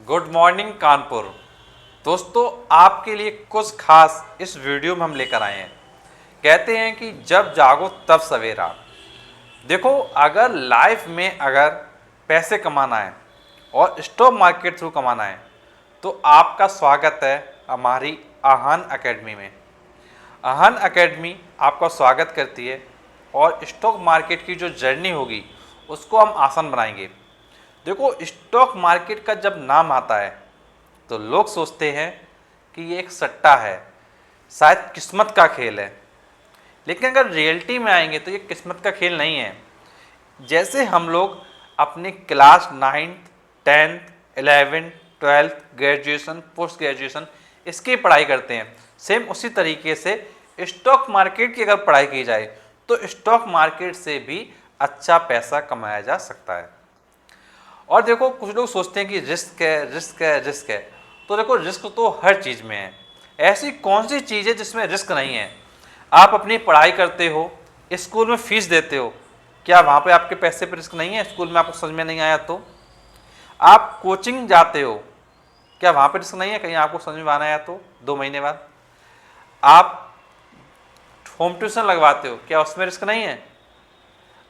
Good morning Kanpur. दोस्तों, आपके लिए कुछ खास इस वीडियो में हम लेकर आए हैं। कहते हैं कि जब जागो तब सवेरा। देखो, अगर लाइफ में अगर पैसे कमाना है और स्टॉक मार्केट थ्रू कमाना है तो आपका स्वागत है हमारी आहन एकेडमी में। आहन एकेडमी आपका स्वागत करती है और स्टॉक मार्केट की जो जर्नी होगी उसको हम आसान बनाएंगे। देखो, स्टॉक मार्केट का जब नाम आता है तो लोग सोचते हैं कि ये एक सट्टा है, शायद किस्मत का खेल है। लेकिन अगर रियलिटी में आएंगे तो ये किस्मत का खेल नहीं है। जैसे हम लोग अपने class 9th 10th 11th 12th graduation post graduation इसकी पढ़ाई करते हैं, सेम उसी तरीके से स्टॉक मार्केट की अगर पढ़ाई की जाए तो स्टॉक मार्केट से भी अच्छा पैसा कमाया जा सकता है। और देखो, कुछ लोग सोचते हैं कि रिस्क है रिस्क है रिस्क है, तो देखो रिस्क तो हर चीज़ में है। ऐसी कौन सी चीज़ है जिसमें रिस्क नहीं है? आप अपनी पढ़ाई करते हो, स्कूल में फीस देते हो, क्या वहाँ पे आपके पैसे पर रिस्क नहीं है? स्कूल में आपको समझ में नहीं आया तो आप कोचिंग जाते हो, क्या वहाँ पर रिस्क नहीं है? कहीं आपको समझ में आना आया तो 2 महीने बाद आप होम ट्यूशन लगवाते हो, क्या उसमें रिस्क नहीं है?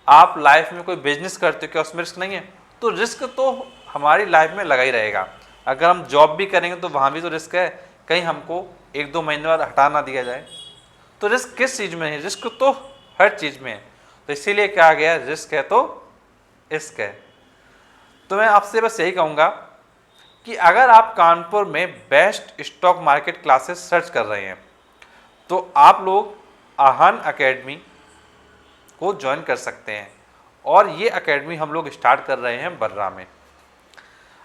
आप लाइफ में कोई बिजनेस करते हो, क्या उसमें रिस्क नहीं है? तो रिस्क तो हमारी लाइफ में लगा ही रहेगा। अगर हम जॉब भी करेंगे तो वहाँ भी तो रिस्क है, कहीं हमको 1-2 महीने बाद हटा ना दिया जाए। तो रिस्क किस चीज़ में है? रिस्क तो हर चीज़ में है। तो इसीलिए कहा गया रिस्क है तो इश्क है। तो मैं आपसे बस यही कहूँगा कि अगर आप कानपुर में best stock market classes search कर रहे हैं तो आप लोग आहन एकेडमी को ज्वाइन कर सकते हैं। और ये एकेडमी हम लोग स्टार्ट कर रहे हैं बर्रा में।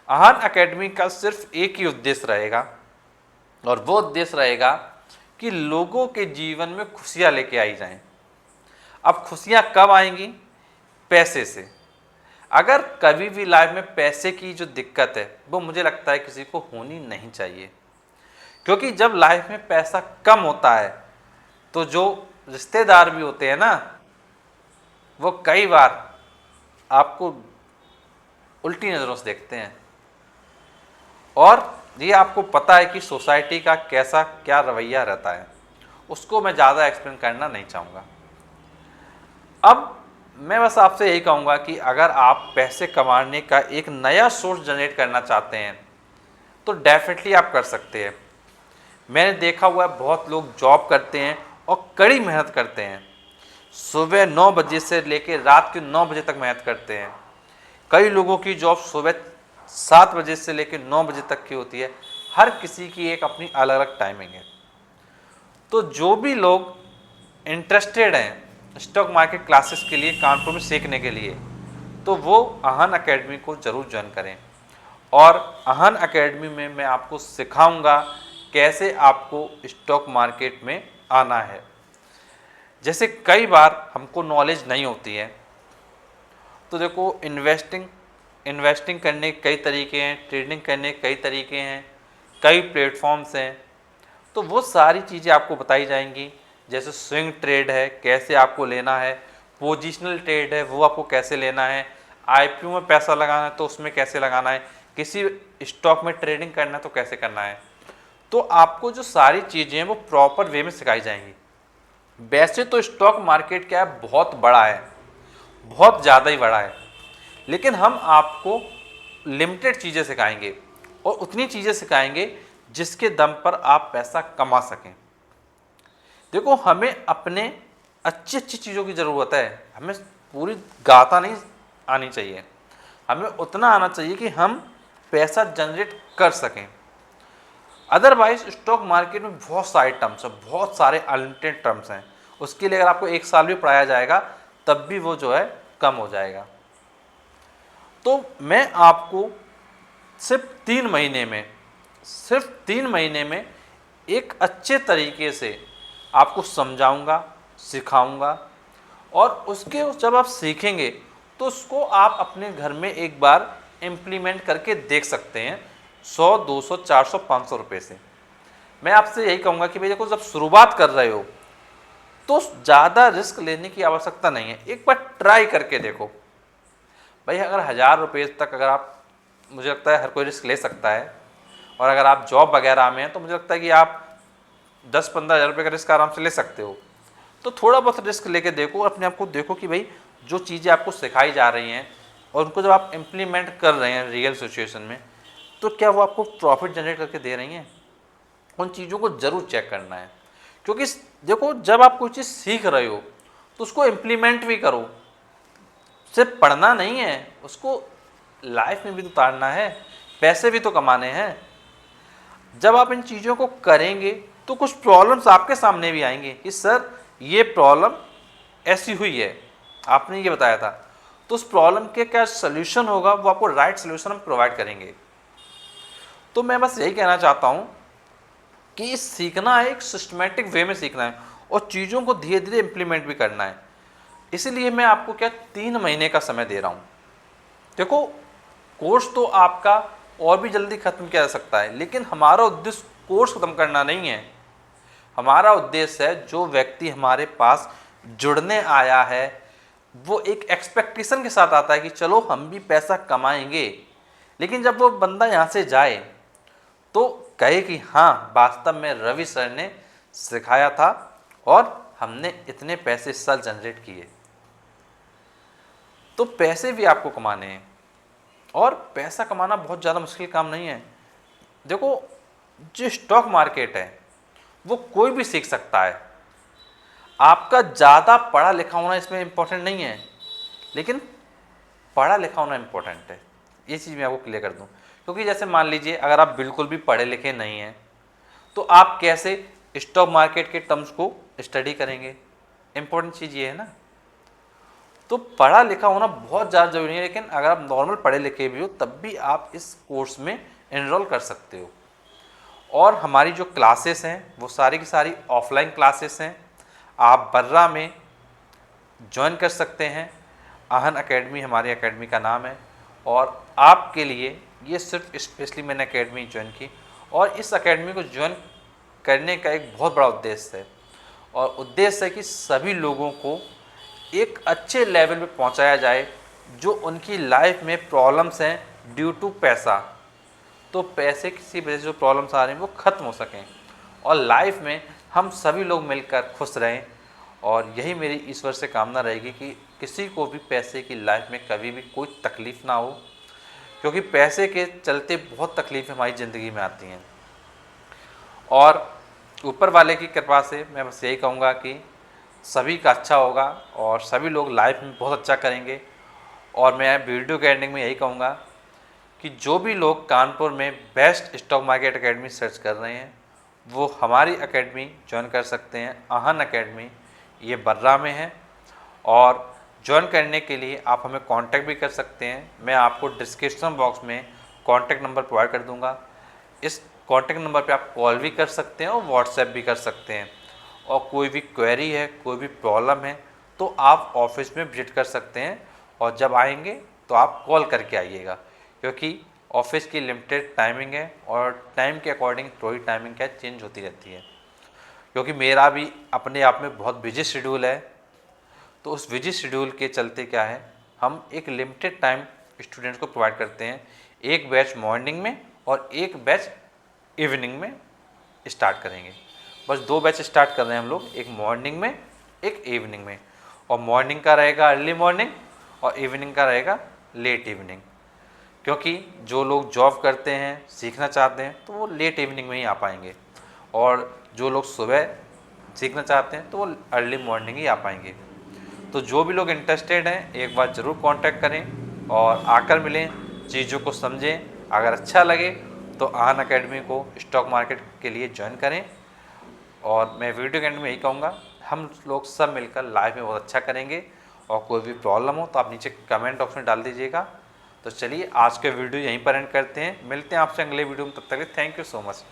आहन एकेडमी का सिर्फ एक ही उद्देश्य रहेगा और वो उद्देश्य रहेगा कि लोगों के जीवन में खुशियाँ लेके आई जाएं। अब खुशियाँ कब आएंगी? पैसे से। अगर कभी भी लाइफ में पैसे की जो दिक्कत है वो मुझे लगता है किसी को होनी नहीं चाहिए, क्योंकि जब लाइफ में पैसा कम होता है तो जो रिश्तेदार भी होते हैं ना, वो कई बार आपको उल्टी नज़रों से देखते हैं। और ये आपको पता है कि सोसाइटी का कैसा क्या रवैया रहता है, उसको मैं ज़्यादा एक्सप्लेन करना नहीं चाहूँगा। अब मैं बस आपसे यही कहूँगा कि अगर आप पैसे कमाने का एक नया सोर्स जनरेट करना चाहते हैं तो डेफिनेटली आप कर सकते हैं। मैंने देखा हुआ है बहुत लोग जॉब करते हैं और कड़ी मेहनत करते हैं, सुबह 9 बजे से लेकर रात के 9 बजे तक मेहनत करते हैं। कई लोगों की जॉब सुबह 7 बजे से लेकर 9 बजे तक की होती है। हर किसी की एक अपनी अलग अलग टाइमिंग है। तो जो भी लोग इंटरेस्टेड हैं स्टॉक मार्केट क्लासेस के लिए कानपुर में सीखने के लिए, तो वो आहन एकेडमी को ज़रूर ज्वाइन करें। और आहन एकेडमी में मैं आपको सिखाऊंगा कैसे आपको स्टॉक मार्केट में आना है। जैसे कई बार हमको नॉलेज नहीं होती है, तो देखो इन्वेस्टिंग करने के कई तरीके हैं, ट्रेडिंग करने के कई तरीके हैं, कई प्लेटफॉर्म्स हैं। तो वो सारी चीज़ें आपको बताई जाएंगी। जैसे स्विंग ट्रेड है, कैसे आपको लेना है, पोजिशनल ट्रेड है, वो आपको कैसे लेना है, आईपीओ में पैसा लगाना है तो उसमें कैसे लगाना है, किसी स्टॉक में ट्रेडिंग करना है तो कैसे करना है। तो आपको जो सारी चीज़ें हैं वो प्रॉपर वे में सिखाई जाएंगी। वैसे तो स्टॉक मार्केट क्या है, बहुत बड़ा है, बहुत ज़्यादा ही बड़ा है, लेकिन हम आपको लिमिटेड चीज़ें सिखाएंगे और उतनी चीज़ें सिखाएंगे जिसके दम पर आप पैसा कमा सकें। देखो, हमें अपने अच्छी अच्छी चीज़ों की ज़रूरत है, हमें पूरी गाथा नहीं आनी चाहिए, हमें उतना आना चाहिए कि हम पैसा जनरेट कर सकें। अदरवाइज स्टॉक मार्केट में बहुत सारे टर्म्स हैं, बहुत सारे अनलिमिटेड टर्म्स हैं, उसके लिए अगर आपको 1 साल भी पढ़ाया जाएगा तब भी वो जो है कम हो जाएगा। तो मैं आपको सिर्फ 3 महीने में एक अच्छे तरीके से आपको समझाऊंगा, सिखाऊंगा। और उसके जब आप सीखेंगे तो उसको आप अपने घर में एक बार इम्प्लीमेंट करके देख सकते हैं 100 200 400 500 रुपये से। मैं आपसे यही कहूँगा कि भाई देखो, जब शुरुआत कर रहे हो तो ज़्यादा रिस्क लेने की आवश्यकता नहीं है, एक बार ट्राई करके देखो। भाई अगर 1000 रुपये तक अगर आप मुझे लगता है हर कोई रिस्क ले सकता है। और अगर आप जॉब वगैरह में हैं तो मुझे लगता है कि आप 10-15 हज़ार रुपये का रिस्क आराम से ले सकते हो। तो थोड़ा बहुत रिस्क लेके देखो, अपने आप को देखो कि भाई जो चीज़ें आपको सिखाई जा रही हैं और उनको जब आप इम्प्लीमेंट कर रहे हैं रियल सिचुएशन में, तो क्या वो आपको प्रॉफिट जनरेट करके दे रही हैं। उन चीज़ों को ज़रूर चेक करना है, क्योंकि देखो जब आप कोई चीज़ सीख रहे हो तो उसको इम्प्लीमेंट भी करो। सिर्फ पढ़ना नहीं है, उसको लाइफ में भी तो उतारना है, पैसे भी तो कमाने हैं। जब आप इन चीज़ों को करेंगे तो कुछ प्रॉब्लम्स आपके सामने भी आएंगे कि सर ये प्रॉब्लम ऐसी हुई है, आपने ये बताया था, तो उस प्रॉब्लम के क्या सल्यूशन होगा, वो आपको राइट सल्यूशन हम प्रोवाइड करेंगे। तो मैं बस यही कहना चाहता हूँ कि सीखना एक सिस्टमेटिक वे में सीखना है और चीज़ों को धीरे धीरे इम्प्लीमेंट भी करना है। इसीलिए मैं आपको क्या 3 महीने का समय दे रहा हूँ। देखो कोर्स तो आपका और भी जल्दी ख़त्म किया जा सकता है, लेकिन हमारा उद्देश्य कोर्स ख़त्म करना नहीं है। हमारा उद्देश्य है जो व्यक्ति हमारे पास जुड़ने आया है वो एक एक्सपेक्टेशन के साथ आता है कि चलो हम भी पैसा कमाएंगे, लेकिन जब वो बंदा यहाँ से जाए तो कहे कि हाँ वास्तव में रवि सर ने सिखाया था और हमने इतने पैसे इस साल जनरेट किए। तो पैसे भी आपको कमाने हैं और पैसा कमाना बहुत ज़्यादा मुश्किल काम नहीं है। देखो जो स्टॉक मार्केट है वो कोई भी सीख सकता है। आपका ज़्यादा पढ़ा लिखा होना इसमें इम्पोर्टेंट नहीं है, लेकिन पढ़ा लिखा होना इम्पोर्टेंट है। ये चीज़ मैं आपको क्लियर कर दूं, क्योंकि जैसे मान लीजिए अगर आप बिल्कुल भी पढ़े लिखे नहीं हैं तो आप कैसे स्टॉक मार्केट के टर्म्स को स्टडी करेंगे। इम्पोर्टेंट चीज़ ये है ना। तो पढ़ा लिखा होना बहुत ज़्यादा ज़रूरी है, लेकिन अगर आप नॉर्मल पढ़े लिखे भी हो तब भी आप इस कोर्स में एनरोल कर सकते हो। और हमारी जो क्लासेस हैं वो सारी की सारी ऑफलाइन क्लासेस हैं। आप बर्रा में ज्वाइन कर सकते हैं। आहन एकेडमी हमारी एकेडमी का नाम है और आपके लिए ये सिर्फ स्पेशली मैंने एकेडमी ज्वाइन की और इस एकेडमी को ज्वाइन करने का एक बहुत बड़ा उद्देश्य है। और उद्देश्य है कि सभी लोगों को एक अच्छे लेवल पे पहुंचाया जाए जो उनकी लाइफ में प्रॉब्लम्स हैं ड्यू टू पैसा, तो पैसे किसी वजह से जो प्रॉब्लम्स आ रही हैं वो ख़त्म हो सकें और लाइफ में हम सभी लोग मिलकर खुश रहें। और यही मेरी ईश्वर से कामना रहेगी कि किसी को भी पैसे की लाइफ में कभी भी कोई तकलीफ़ ना हो, क्योंकि पैसे के चलते बहुत तकलीफ़ें हमारी ज़िंदगी में आती हैं। और ऊपर वाले की कृपा से मैं बस यही कहूँगा कि सभी का अच्छा होगा और सभी लोग लाइफ में बहुत अच्छा करेंगे। और मैं वीडियो के एंडिंग में यही कहूँगा कि जो भी लोग कानपुर में best stock market academy search कर रहे हैं वो हमारी एकेडमी ज्वाइन कर सकते हैं। आहन एकेडमी ये बर्रा में है और ज्वाइन करने के लिए आप हमें कांटेक्ट भी कर सकते हैं। मैं आपको डिस्क्रिप्शन बॉक्स में कांटेक्ट नंबर प्रोवाइड कर दूंगा। इस कांटेक्ट नंबर पे आप कॉल भी कर सकते हैं और व्हाट्सएप भी कर सकते हैं। और कोई भी क्वेरी है, कोई भी प्रॉब्लम है तो आप ऑफिस में विजिट कर सकते हैं और जब आएंगे तो आप कॉल करके आइएगा, क्योंकि ऑफिस की लिमिटेड टाइमिंग है और टाइम के अकॉर्डिंग थोड़ी टाइमिंग क्या चेंज होती रहती है। क्योंकि मेरा भी अपने आप में बहुत बिजी शेड्यूल है, तो उस बिजी शेड्यूल के चलते क्या है हम एक लिमिटेड टाइम स्टूडेंट्स को प्रोवाइड करते हैं। एक बैच मॉर्निंग में और एक बैच इवनिंग में स्टार्ट करेंगे। बस 2 बैच स्टार्ट कर रहे हैं हम लोग, एक मॉर्निंग में एक इवनिंग में। और मॉर्निंग का रहेगा अर्ली मॉर्निंग और इवनिंग का रहेगा लेट इवनिंग, क्योंकि जो लोग जॉब करते हैं, सीखना चाहते हैं तो वो लेट इवनिंग में ही आ पाएंगे और जो लोग सुबह सीखना चाहते हैं तो वो अर्ली मॉर्निंग ही आ पाएंगे। तो जो भी लोग इंटरेस्टेड हैं एक बार ज़रूर कांटेक्ट करें और आकर मिलें, चीज़ों को समझें। अगर अच्छा लगे तो आहन एकेडमी को स्टॉक मार्केट के लिए ज्वाइन करें। और मैं वीडियो के एंड में यही कहूँगा, हम लोग सब मिलकर लाइफ में बहुत अच्छा करेंगे। और कोई भी प्रॉब्लम हो तो आप नीचे कमेंट बॉक्स में डाल दीजिएगा। तो चलिए आज के वीडियो यहीं पर एंड करते हैं, मिलते हैं आपसे अगले वीडियो में, तब तक थैंक यू सो मच।